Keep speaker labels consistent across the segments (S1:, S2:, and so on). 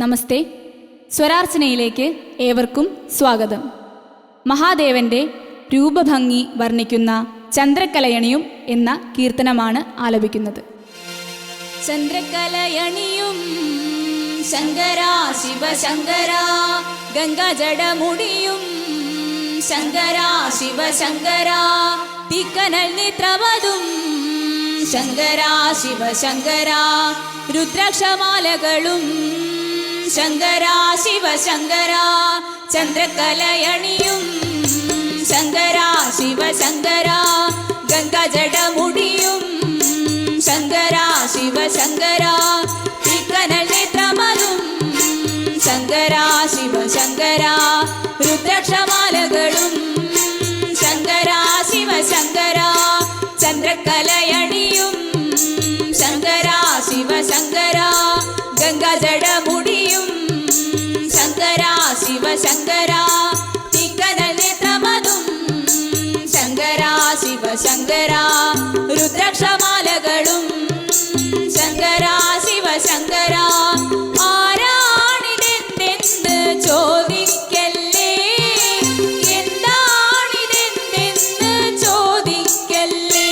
S1: നമസ്തേ. സ്വരാർച്ചനയിലേക്ക് ഏവർക്കും സ്വാഗതം. മഹാദേവന്റെ രൂപഭംഗി വർണ്ണിക്കുന്ന ചന്ദ്രക്കലയണിയും എന്ന കീർത്തനമാണ് ആലപിക്കുന്നത്. ചന്ദ്രക്കലയണിയും ശങ്കരാ ശിവശങ്കരാ, ഗംഗാജടമുടിയും ശങ്കരാ ശിവശങ്കരാ, തീക്കനൽ നേത്രവതും ശങ്കരാ ശിവശങ്കരാ, രുദ്രാക്ഷമാലകളും ശങ്കരാ ശിവശങ്കരാ, ചന്ദ്രക്കലയണിയും ശങ്കരാ ശിവശങ്കരാ, ഗംഗാജടമുടിയും ശങ്കരാ ശിവശങ്കരാ, തീക്കനൽ നേത്രമതും ശങ്കരാ ശിവശങ്കരാ, രുദ്രാക്ഷമാലകളും ശങ്കരാ ശിവശങ്കരാ, ചന്ദ്രക്കലയണിയും ശങ്കരാ ശിവശങ്കരാ, ഗംഗാജടമുടിയും ശങ്കരാ ശിവശങ്കരാ, തീക്കനൽ നേത്രമതും ശങ്കരാ ശിവശങ്കരാ, രുദ്രാക്ഷമാലകളും ശങ്കരാ ശിവശങ്കരാ. ആരാണിതെന്തെന്ന് ചോദിക്കല്ലേ, എന്താണിതെന്തെന്ന് ചോദിക്കല്ലേ,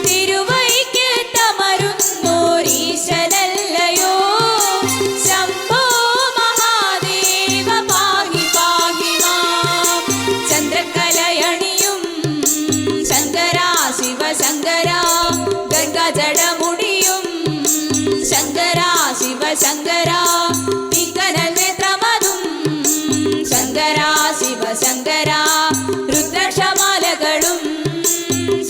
S1: തിരുവൈക്കത്തമരുന്നോരീശനല്ലയോ ശംഭോ മഹാദേവ പാഹി പാഹി മാം. ചന്ദ്രക്കലയണിയും ശങ്കരാ ശിവശങ്കരാ, ഗംഗാജടമുടിയും ശങ്കരാ ശിവശങ്കരാ, തീക്കനൽ നേത്രമതും ശങ്കരാ ശിവശങ്കരാ, രുദ്രാക്ഷമാലകളും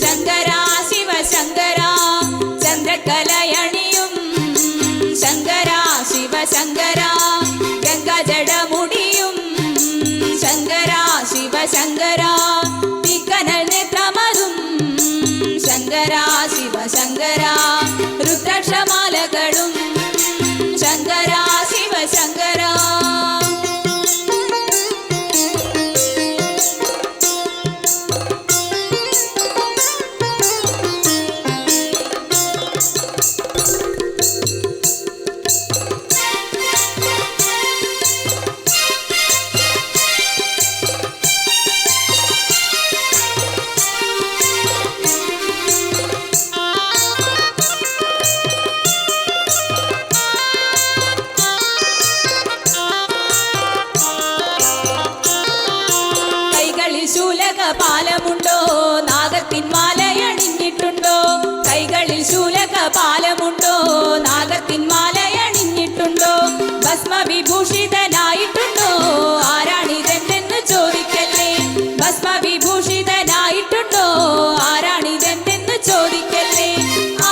S1: ശങ്കരാ ശിവശങ്കരാ, ചന്ദ്രക്കലയണിയും ശങ്കരാ ശിവശങ്കരാ, ഗംഗാജടമുടിയും ശങ്കരാ ശിവശങ്കരാ, തീക്കനൽ നേത്രമതും ശങ്കരാ ശിവശങ്കരാ, രുദ്രാക്ഷമാലകളും ശങ്കരാ ശിവശങ്കരാ. ശൂലകപാലമുണ്ടോ, നാഗത്തിൻ മാലയണിഞ്ഞിട്ടുണ്ടോ, കൈകളിൽ ശൂലകപാലമുണ്ടോ, നാഗത്തിൻ മാലയണിഞ്ഞിട്ടുണ്ടോ, ഭസ്മവിഭൂഷിതനായിട്ടുണ്ടോ, ആരാണിതെന്തെന്ന് ചോദിക്കല്ലേ, ഭസ്മവിഭൂഷിതനായിട്ടുണ്ടോ, ആരാണിതെന്തെന്ന് ചോദിക്കല്ലേ,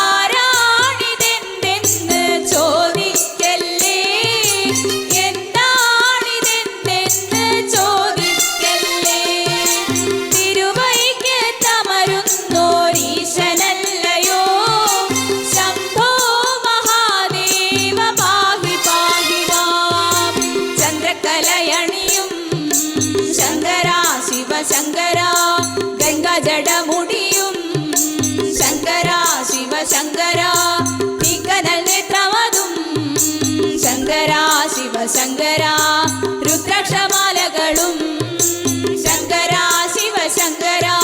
S1: ആരാണിതെന്തെന്ന് ചോദിക്കല്ലേ, എന്താണിതെന്തെന്ന് ചോദിക്കല്ലേ, തിരുവൈക്കത്തമരുന്നോരീശനല്ലയോ ശംഭോ മഹാദേവ പാഹി പാഹി മാം. ചന്ദ്രക്കലയണിയും ശങ്കരാ ശിവശങ്കരാ, ഗംഗാജടമുടിയും ശങ്കരാ ശിവശങ്കരാ, തീക്കനൽ നേത്രമതും ശങ്കരാ ശിവശങ്കരാ, രുദ്രാക്ഷമാലകളും ശങ്കരാ ശിവശങ്കരാ,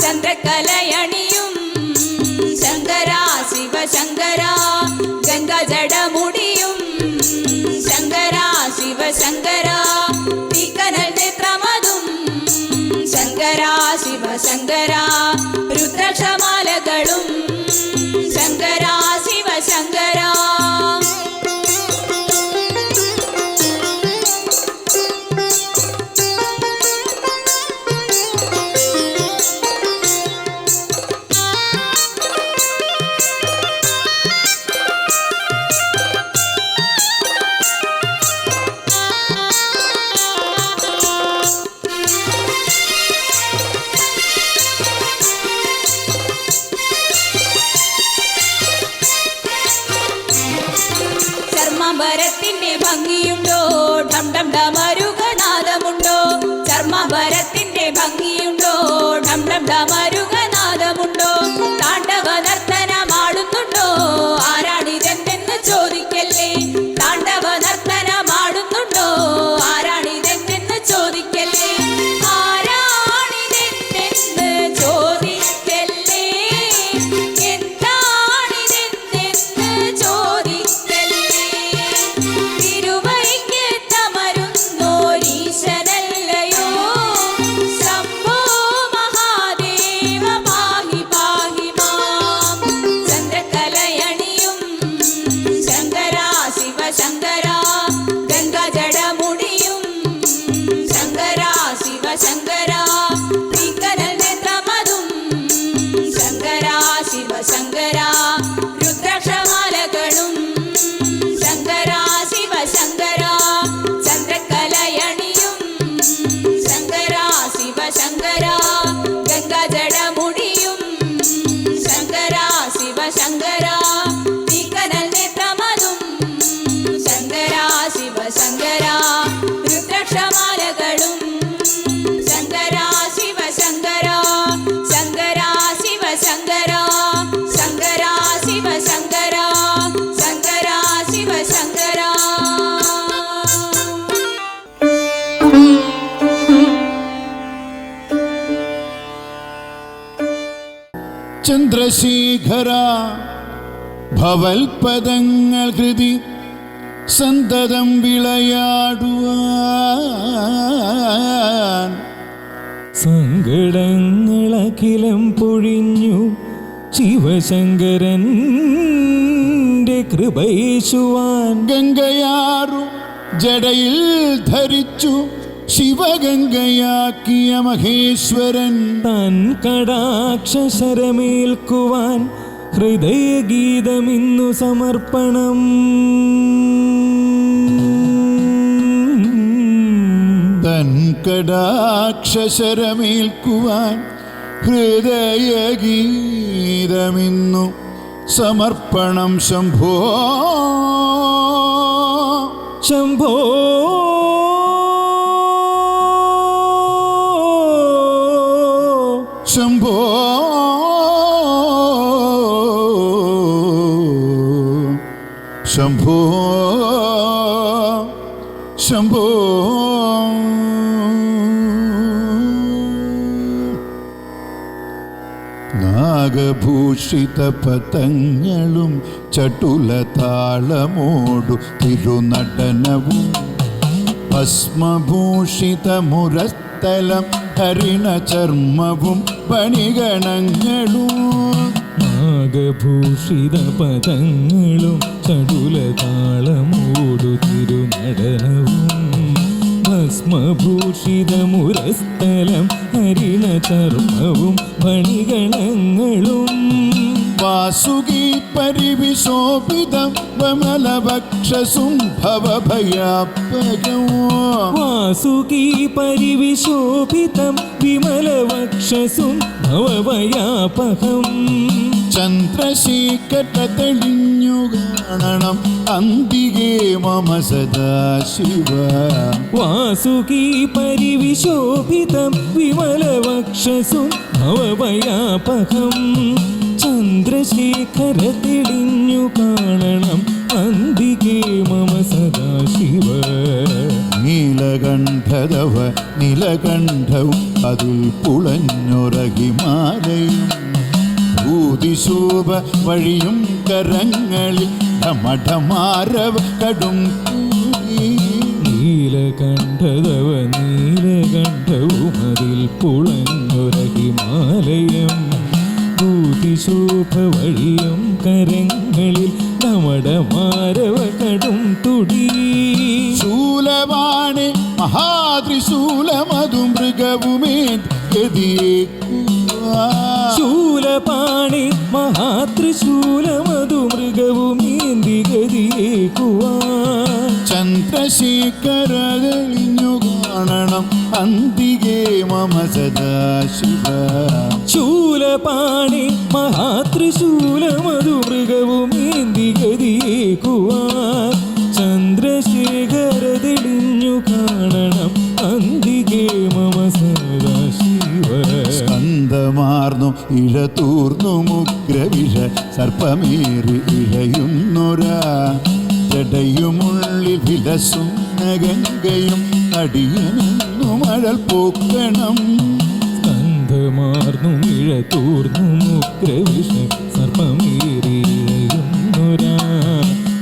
S1: ചന്ദ്രക്കലയണിയും ശങ്കരാ ശിവശങ്കരാ, ഗംഗാജടമുടിയും ശങ്കരാ ശിവശങ്കരാ, തീക്കനൽ നേത്രമതും ശങ്കരാ ശിവശങ്കരാ, രുദ്രാക്ഷമാലകളും ശങ്കരാ ശിവശങ്കരാ. ശിവശങ്കര രുദ്രാക്ഷമാലകളും ശങ്കര ശിവശങ്കര ചന്ദ്രക്കലയണിയും ശങ്കര ശിവശങ്കര ഗംഗാജടമുടിയും ശങ്കര ശിവശങ്കര തീക്കനൽ നേത്രമതും ശങ്കര ശിവശങ്കര രുദ്രാക്ഷമാലകളും ശങ്കര ശിവശങ്കര ശങ്കര ശിവശങ്കര ശങ്കര ശിവശങ്കര ശങ്കര ശിവശങ്കര.
S2: ചന്ദ്രശേഖര ഭവൽപദങ്ങൾ കൃതി സന്തതം വിളയാടുവാൻ
S3: സങ്കടങ്ങളഖിലം പൊഴിഞ്ഞു ശിവശങ്കരന്റെ കൃപയേശുവാൻ
S2: ഗംഗയാറു ജടയിൽ ധരിച്ചു ശിവഗംഗയാക്കിയ മഹേശ്വരൻ
S3: തൻ കടാക്ഷരമേൽക്കുവാൻ ഹൃദയഗീതമിന്നു സമർപ്പണം.
S2: തൻ കടാക്ഷരമേൽക്കുവാൻ ഹൃദയഗീതമിന്നു സമർപ്പണം. ശംഭോ
S3: ശംഭോ
S2: ശംഭോ ശംഭോ ശംഭോ. നാഗഭൂഷിത പതങ്ങളും ചടുലതാളമോടു തിരുനടനവും ഭസ്മഭൂഷിത മുരസ്ഥലം ഹരിണചർമ്മവും പണിഗണങ്ങളും.
S3: നാഗഭൂഷിത പദങ്ങളും ചടുലതാളമോടു തിരുനടനവും ഭസ്മഭൂഷിത മുരസ്ഥലം ഹരിണചർമ്മവും പണിഗണങ്ങളും.
S2: വാസുകി പരിവിശോഭിതം വമലവക്ഷസും ഭവഭയാപകം.
S3: വാസുകീ പരിവിശോഭിതം വിമലവക്ഷസും ഭവഭയാപകം.
S2: ചന്ദ്രശേഖര തെളിഞ്ഞു കാണണം അന്തികേ മമ സദാശിവ.
S3: വാസുകീ പരിവിശോഭിതം വിമലവക്ഷസും ഭവഭയാപകം. ചന്ദ്രശേഖര തെളിഞ്ഞു കാണണം അന്തികേ മമ സദാശിവ.
S2: നീലകണ്ഠതവ നിലകണ്ഠവും അതിൽ പുളഞ്ഞൊരഹിമാലയും ഭൂതിശോഭ വഴിയും കരങ്ങളിൽ ഠമഠമാരവ കടും കൂടി.
S3: നീലകണ്ഠതവ നീലകണ്ഠവും അതിൽ പുളഞ്ഞൊരഹിമാലയം ഭൂതിശോഭ വഴിയും കരങ്ങളിൽ ഠമഠമാരവ കടും തുടി.
S2: ശൂലവാണി മഹാത്രിശൂലമതു മൃഗവുമേന്തിയേക്കുവാൻ.
S3: ശൂലപാണി മഹാത്രിശൂലമതു മൃഗവുമേന്തി ഗതിയേക്കുവാൻ.
S2: ചന്ദ്രശേഖര തെളിഞ്ഞു കാണണം അന്തികേ മമ സദാശിവ.
S3: ശൂലപാണി മഹാത്രിശൂലമതു മൃഗവുമേന്തി ഗതിയേക്കുവാൻ. ചന്ദ്രശേഖര തെളിഞ്ഞു കാണണം അന്തികേ മമ സദാശിവ.
S2: സ്കന്ധമാർന്നു ഇഴതൂർന്നു മുഗ്രവിഷ സർപ്പമേറി ഇഴയുന്നൊരാ ജടയുമുള്ളിൽ വിലസുന്ന ഗംഗയും അടിയനെന്നു മഴൽ പോക്കണം.
S3: സ്കന്ധമാർന്നു ഇഴതൂർന്നു മുഗ്രവിഷ സർപ്പമേറിയിഴയുന്നൊരാ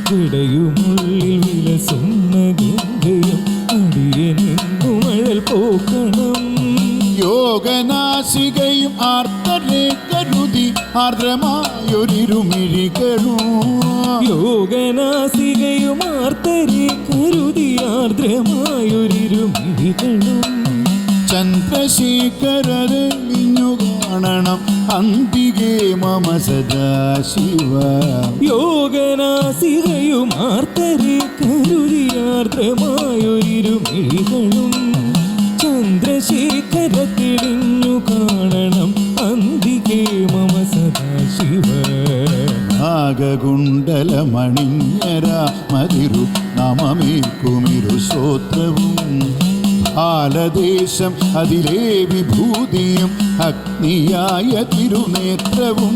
S3: ജടയുമുള്ളിൽ വിലസുന്ന ഗംഗയും അടിയനെന്നു മഴൽ പോക്കണം.
S2: യോഗനാസികയും ആർത്തരെ കരുതി ആർദ്രമായൊരിരുമിഴികളും.
S3: യോഗനാസികയും ആർത്തരെ കരുതി ആർദ്രമായൊരിരുമിഴികളും.
S2: ചന്ദ്രശേഖര തെളിഞ്ഞു കാണണം അന്തികേ മമ സദാശിവ.
S3: യോഗനാസികയുമാർത്തരെ കരുതിയാർദ്രമായൊരിരുമിഴികളും ചന്ദ്രശേഖര തെളിഞ്ഞു കാണണം അന്തികേ മമ സദാശിവ.
S2: നാഗകുണ്ടലമണിഞ്ഞരാമതിരു നമമേൽക്കുമിരു ശ്രോത്രവും ആലദേശം അതിലേ വിഭൂതിയും അഗ്നിയായ തിരുനേത്രവും.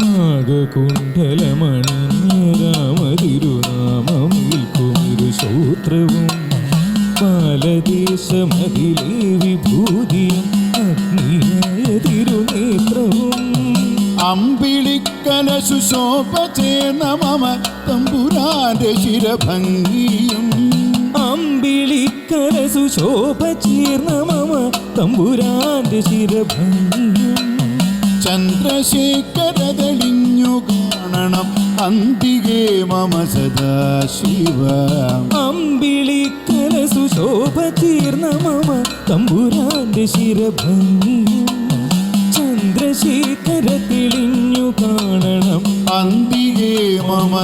S3: നാഗകുണ്ടലമണിഞ്ഞരാമതിരുനാമമേൽക്കുമിരു ശ്രോത്രവും പാലദേശമതിലേ വിഭൂതിയും അഗ്നിയായ തിരുനേത്രവും.
S2: അമ്പിളിക്കലശു ശോഭ ചേർന്ന മമ തമ്പുരാന്റെ ശിരഭംഗിയും.
S3: അമ്പിളിക്കലസു ശോഭ ചേർന്ന മമ തമ്പുരാന്റെ ശിരഭംഗിയും.
S2: ചന്ദ്രശേഖര തെളിഞ്ഞു കാണണം അന്തികേ മമ സദാശിവ.
S3: അമ്പിളിക്കലസു ശോഭ ചേർന്ന മമ തമ്പുരാന്റെ ശിരഭംഗിയും. ചന്ദ്രശേഖര തെളിഞ്ഞു കാണണം
S2: അന്തികേ മമ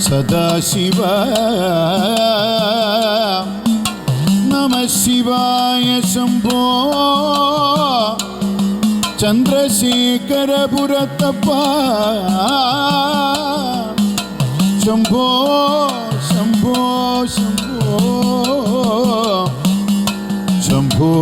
S2: സദാശിവ. നമ ശിവായ ശംഭോ ചന്ദ്രശേഖരപുരത്തപ്പ. ശംഭോ ശംഭോ ശംഭോ ശംഭോ